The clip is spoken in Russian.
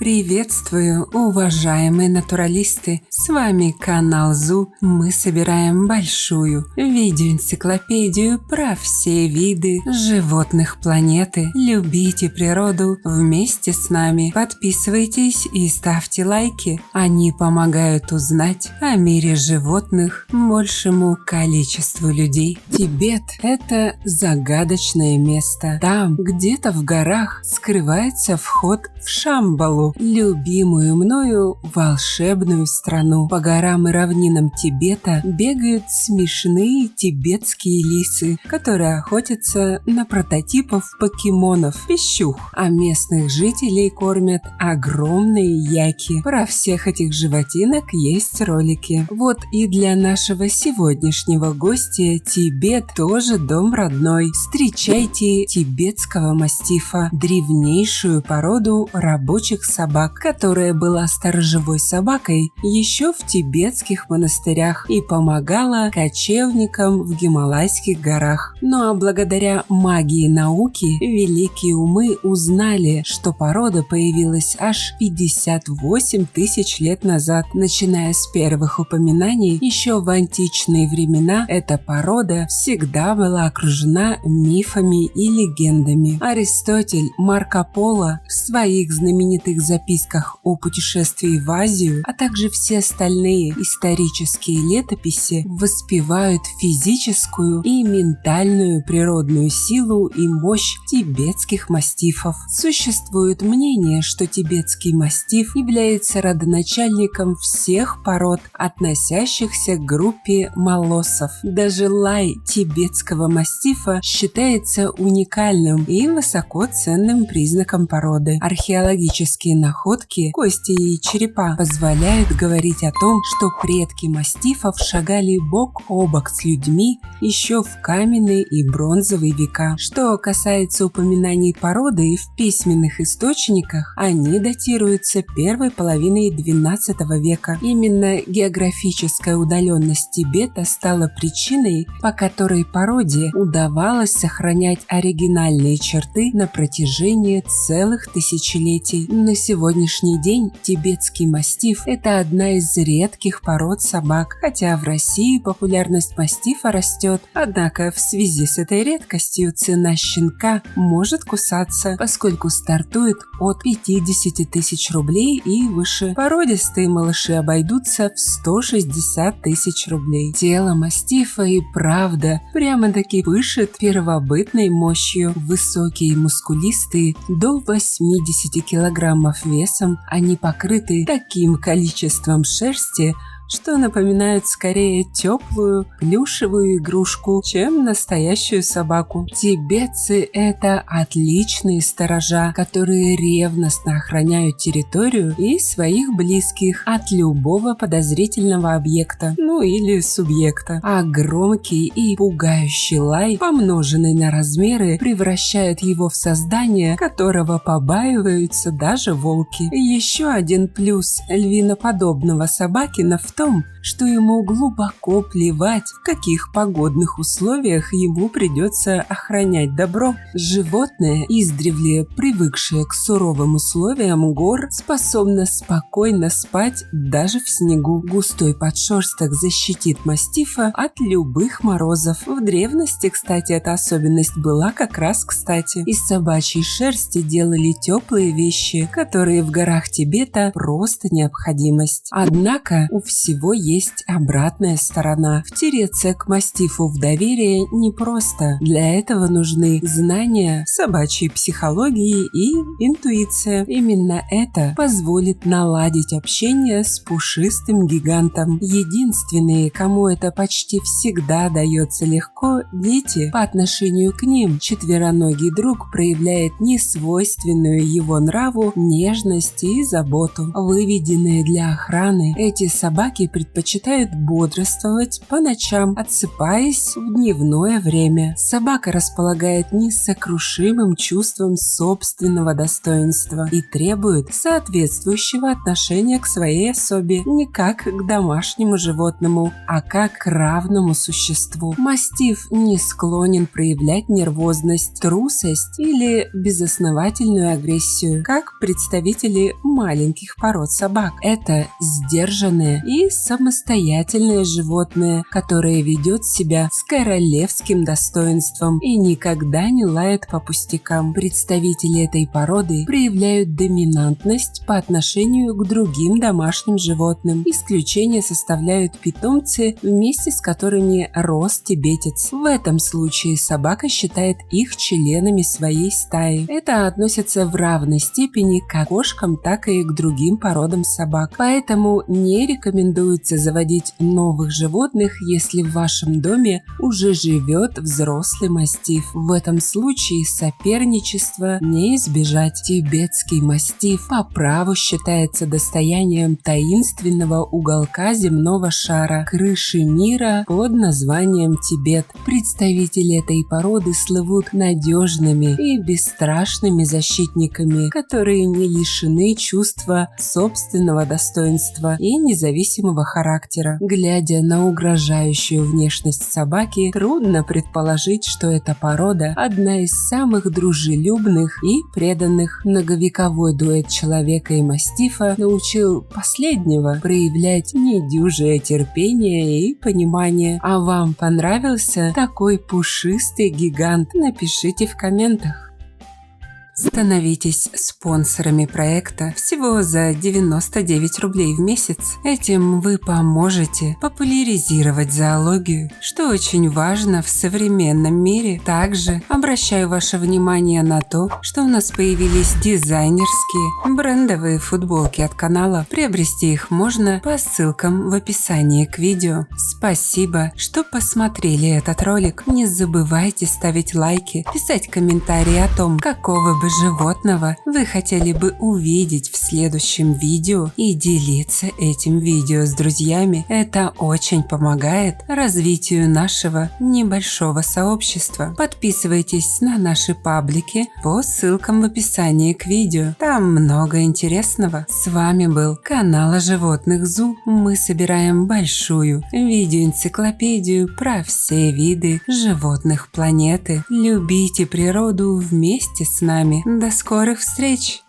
Приветствую, уважаемые натуралисты! С вами канал ЗУ. Мы собираем большую видеоэнциклопедию про все виды животных планеты. Любите природу вместе с нами. Подписывайтесь и ставьте лайки. Они помогают узнать о мире животных большему количеству людей. Тибет – это загадочное место. Там, где-то в горах, скрывается вход в Шамбалу, любимую мною волшебную страну. По горам и равнинам Тибета бегают смешные тибетские лисы, которые охотятся на прототипов покемонов пищух, а местных жителей кормят огромные яки. Про всех этих животинок есть ролики. Вот и для нашего сегодняшнего гостя Тибет тоже дом родной. Встречайте тибетского мастифа, древнейшую породу рабочих собак, которая была сторожевой собакой еще в тибетских монастырях и помогала кочевникам в Гималайских горах. Ну а благодаря магии науки великие умы узнали, что порода появилась аж 58 тысяч лет назад. Начиная с первых упоминаний, еще в античные времена эта порода всегда была окружена мифами и легендами. Аристотель, Марко Поло в своих знаменитых записках о путешествии в Азию, а также все остальные исторические летописи воспевают физическую и ментальную природную силу и мощь тибетских мастифов. Существует мнение, что тибетский мастиф является родоначальником всех пород, относящихся к группе молоссов. Даже лай тибетского мастифа считается уникальным и высоко ценным признаком породы. Археологические находки, кости и черепа позволяют говорить о том, что предки мастифов шагали бок о бок с людьми еще в каменные и бронзовые века. Что касается упоминаний породы в письменных источниках, они датируются первой половиной XII века. Именно географическая удаленность Тибета стала причиной, по которой породе удавалось сохранять оригинальные черты на протяжении целых тысячелетий. На сегодняшний день тибетский мастиф – это одна из редких пород собак, хотя в России популярность мастифа растет. Однако в связи с этой редкостью цена щенка может кусаться, поскольку стартует от 50 тысяч рублей и выше. Породистые малыши обойдутся в 160 тысяч рублей. Тело мастифа и правда прямо-таки пышет первобытной мощью. Высокие и мускулистые, до 80 килограммов весом, они покрыты таким количеством шерсти, что напоминают скорее теплую плюшевую игрушку, чем настоящую собаку. Тибетцы – это отличные сторожа, которые ревностно охраняют территорию и своих близких от любого подозрительного объекта, ну или субъекта. А громкий и пугающий лай, помноженный на размеры, превращает его в создание, которого побаиваются даже волки. Еще один плюс львиноподобного собакина в том, что ему глубоко плевать, в каких погодных условиях ему придется охранять добро. Животное, издревле привыкшее к суровым условиям гор, способно спокойно спать даже в снегу. Густой подшерсток защитит мастифа от любых морозов. В древности, кстати, эта особенность была как раз кстати. Из собачьей шерсти делали теплые вещи, которые в горах Тибета просто необходимость. Однако у всего есть обратная сторона. Втереться к мастифу в доверие непросто. Для этого нужны знания собачьей психологии и интуиция. Именно это позволит наладить общение с пушистым гигантом. Единственные, кому это почти всегда дается легко, дети. По отношению к ним четвероногий друг проявляет несвойственную его нраву нежность и заботу. Выведенные для охраны, эти собаки предпочитают предпочитают бодрствовать по ночам, отсыпаясь в дневное время. Собака располагает несокрушимым чувством собственного достоинства и требует соответствующего отношения к своей особе не как к домашнему животному, а как к равному существу. Мастиф не склонен проявлять нервозность, трусость или безосновательную агрессию, как представители маленьких пород собак. Это сдержанное и самостоятельное животное, которое ведет себя с королевским достоинством и никогда не лает по пустякам. Представители этой породы проявляют доминантность по отношению к другим домашним животным. Исключение составляют питомцы, вместе с которыми рос тибетец. В этом случае собака считает их членами своей стаи. Это относится в равной степени как к кошкам, так и к другим породам собак. Поэтому не рекомендуется заводить новых животных, если в вашем доме уже живет взрослый мастиф. В этом случае соперничества не избежать. Тибетский мастиф по праву считается достоянием таинственного уголка земного шара, крыши мира под названием Тибет. Представители этой породы слывут надежными и бесстрашными защитниками, которые не лишены чувства собственного достоинства и независимого характера. Глядя на угрожающую внешность собаки, трудно предположить, что эта порода одна из самых дружелюбных и преданных. Многовековой дуэт человека и мастифа научил последнего проявлять недюжее терпение и понимание. А вам понравился такой пушистый гигант? Напишите в комментах. Становитесь спонсорами проекта всего за 99 рублей в месяц. Этим вы поможете популяризировать зоологию, что очень важно в современном мире. Также обращаю ваше внимание на то, что у нас появились дизайнерские брендовые футболки от канала. Приобрести их можно по ссылкам в описании к видео. Спасибо, что посмотрели этот ролик. Не забывайте ставить лайки, писать комментарии о том, какого бы животного вы хотели бы увидеть в следующем видео и делиться этим видео с друзьями. Это очень помогает развитию нашего небольшого сообщества. Подписывайтесь на наши паблики по ссылкам в описании к видео. Там много интересного. С вами был канал о животных ЗУ. Мы собираем большую видеоэнциклопедию про все виды животных планеты. Любите природу вместе с нами. До скорых встреч!